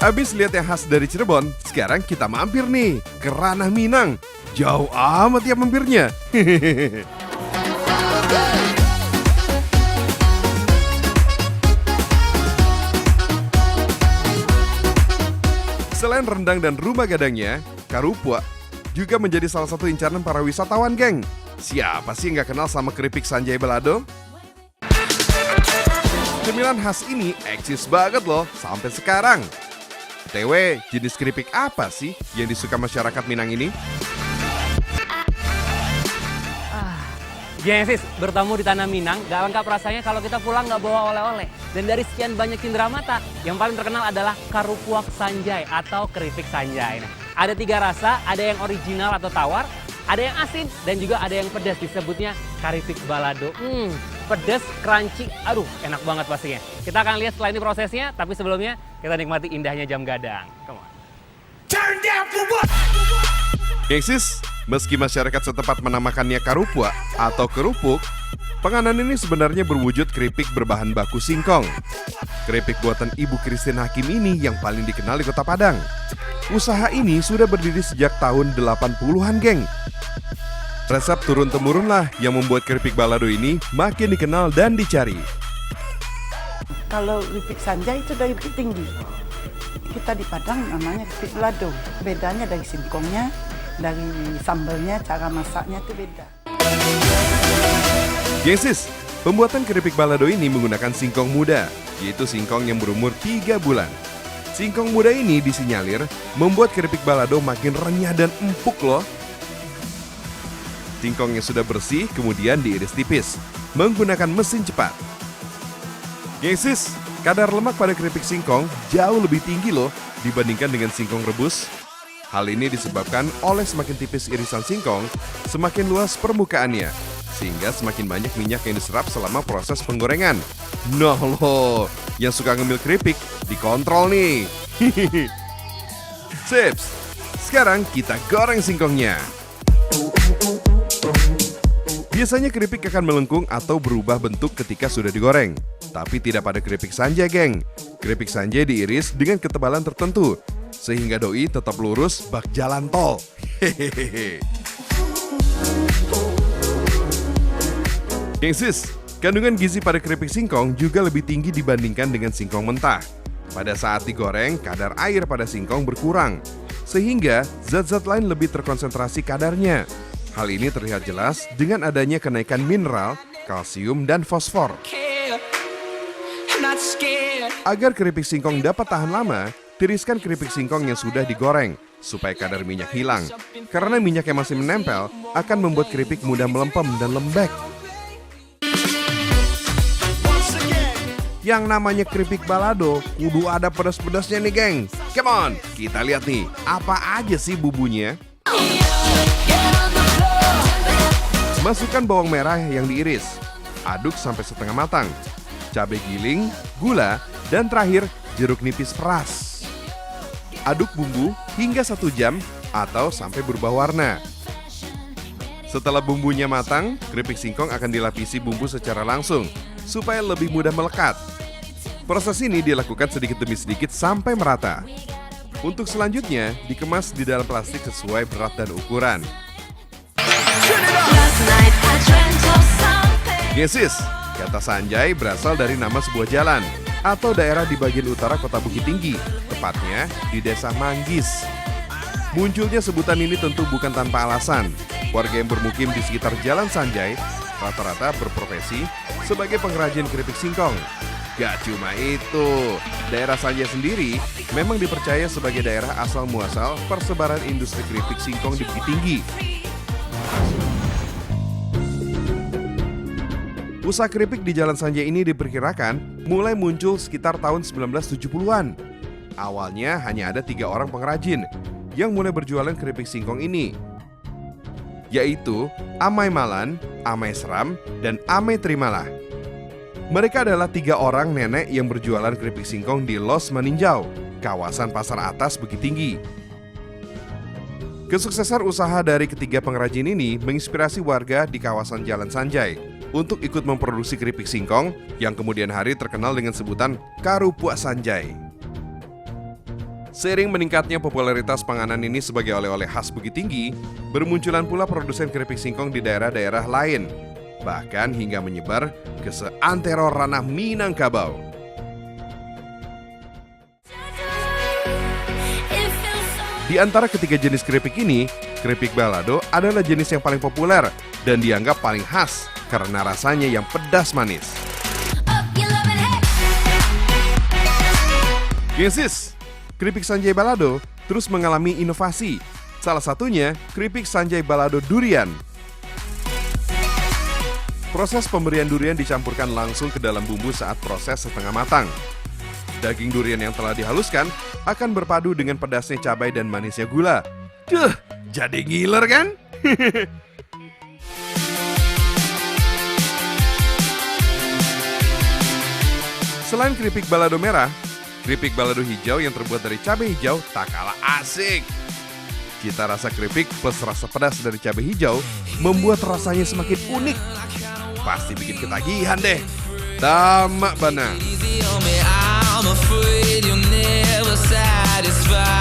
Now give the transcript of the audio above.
Abis lihat yang khas dari Cirebon, sekarang kita mampir nih ke ranah Minang. Jauh amat ya mampirnya. Selain rendang dan rumah gadangnya, Karupua juga menjadi salah satu incaran para wisatawan, geng. Siapa sih yang gak kenal sama keripik Sanjay Balado? Cemilan khas ini eksis banget loh sampai sekarang. BTW, jenis keripik apa sih yang disuka masyarakat Minang ini? Genesis, bertamu di tanah Minang, gak lengkap rasanya kalau kita pulang gak bawa oleh-oleh. Dan dari sekian banyak cindera mata, yang paling terkenal adalah Karupuak Sanjay atau keripik Sanjay. Nah, ada 3 rasa, ada yang original atau tawar, ada yang asin, dan juga ada yang pedas, disebutnya keripik balado. Pedas, crunchy, aduh enak banget pastinya. Kita akan lihat setelah ini prosesnya, tapi sebelumnya kita nikmati indahnya jam gadang. Come on. Turn down for what? Gengsis, meski masyarakat setempat menamakannya Karupua atau kerupuk, penganan ini sebenarnya berwujud keripik berbahan baku singkong. Keripik buatan Ibu Christine Hakim ini yang paling dikenal di Kota Padang. Usaha ini sudah berdiri sejak tahun 80-an, geng. Resep turun-temurun lah yang membuat keripik balado ini makin dikenal dan dicari. Kalau keripik Sanjay itu dari Bukit Tinggi. Kita di Padang namanya keripik balado. Bedanya dari singkongnya, dari sambalnya, cara masaknya itu beda. Gengsis, pembuatan keripik balado ini menggunakan singkong muda, yaitu singkong yang berumur 3 bulan. Singkong muda ini disinyalir membuat keripik balado makin renyah dan empuk loh. Singkong yang sudah bersih kemudian diiris tipis menggunakan mesin cepat. Gengsis, kadar lemak pada keripik singkong jauh lebih tinggi loh dibandingkan dengan singkong rebus. Hal ini disebabkan oleh semakin tipis irisan singkong, semakin luas permukaannya, sehingga semakin banyak minyak yang diserap selama proses penggorengan. Nah loh, yang suka ngemil keripik dikontrol nih. Sips, sekarang kita goreng singkongnya. Biasanya keripik akan melengkung atau berubah bentuk ketika sudah digoreng. Tapi tidak pada keripik Sanjay, geng. Keripik Sanjay diiris dengan ketebalan tertentu, sehingga doi tetap lurus bak jalan tol. Hehehe. Gengsis, kandungan gizi pada keripik singkong juga lebih tinggi dibandingkan dengan singkong mentah. Pada saat digoreng, kadar air pada singkong berkurang, sehingga zat-zat lain lebih terkonsentrasi kadarnya. Hal ini terlihat jelas dengan adanya kenaikan mineral, kalsium, dan fosfor. Agar keripik singkong dapat tahan lama, tiriskan keripik singkong yang sudah digoreng, supaya kadar minyak hilang. Karena minyak yang masih menempel, akan membuat keripik mudah melempem dan lembek. Yang namanya keripik balado, kudu ada pedas-pedasnya nih, geng. Come on, kita lihat nih, apa aja sih bumbunya? Masukkan bawang merah yang diiris, aduk sampai setengah matang, cabai giling, gula, dan terakhir jeruk nipis peras. Aduk bumbu hingga 1 jam atau sampai berubah warna. Setelah bumbunya matang, keripik singkong akan dilapisi bumbu secara langsung supaya lebih mudah melekat. Proses ini dilakukan sedikit demi sedikit sampai merata. Untuk selanjutnya, dikemas di dalam plastik sesuai berat dan ukuran. Gengsis, kata Sanjay berasal dari nama sebuah jalan atau daerah di bagian utara kota Bukit Tinggi, tepatnya di Desa Manggis. Munculnya sebutan ini tentu bukan tanpa alasan. Warga yang bermukim di sekitar Jalan Sanjay rata-rata berprofesi sebagai pengrajin keripik singkong. Gak cuma itu, daerah Sanjay sendiri memang dipercaya sebagai daerah asal muasal persebaran industri keripik singkong di Bukit Tinggi. Usaha keripik di Jalan Sanjay ini diperkirakan mulai muncul sekitar tahun 1970-an. Awalnya hanya ada 3 orang pengrajin yang mulai berjualan keripik singkong ini, yaitu Amai Malan, Amai Seram, dan Amai Terimalah. Mereka adalah 3 orang nenek yang berjualan keripik singkong di Los Maninjau, kawasan Pasar Atas Bukit Tinggi. Kesuksesan usaha dari ketiga pengrajin ini menginspirasi warga di kawasan Jalan Sanjay untuk ikut memproduksi keripik singkong yang kemudian hari terkenal dengan sebutan Karupua Sanjay. Seiring meningkatnya popularitas panganan ini sebagai oleh-oleh khas Bukit Tinggi, bermunculan pula produsen keripik singkong di daerah-daerah lain, bahkan hingga menyebar ke seantero ranah Minangkabau. Di antara ketiga jenis keripik ini, keripik balado adalah jenis yang paling populer dan dianggap paling khas karena rasanya yang pedas manis. Gengsis, keripik Sanjay Balado terus mengalami inovasi. Salah satunya keripik Sanjay Balado durian. Proses pemberian durian dicampurkan langsung ke dalam bumbu saat proses setengah matang. Daging durian yang telah dihaluskan akan berpadu dengan pedasnya cabai dan manisnya gula. Jadi ngiler kan? Selain keripik balado merah, keripik balado hijau yang terbuat dari cabai hijau tak kalah asik. Cita rasa keripik plus rasa pedas dari cabai hijau membuat rasanya semakin unik. Pasti bikin ketagihan deh. Tamak bana. I'm afraid you'll never satisfy.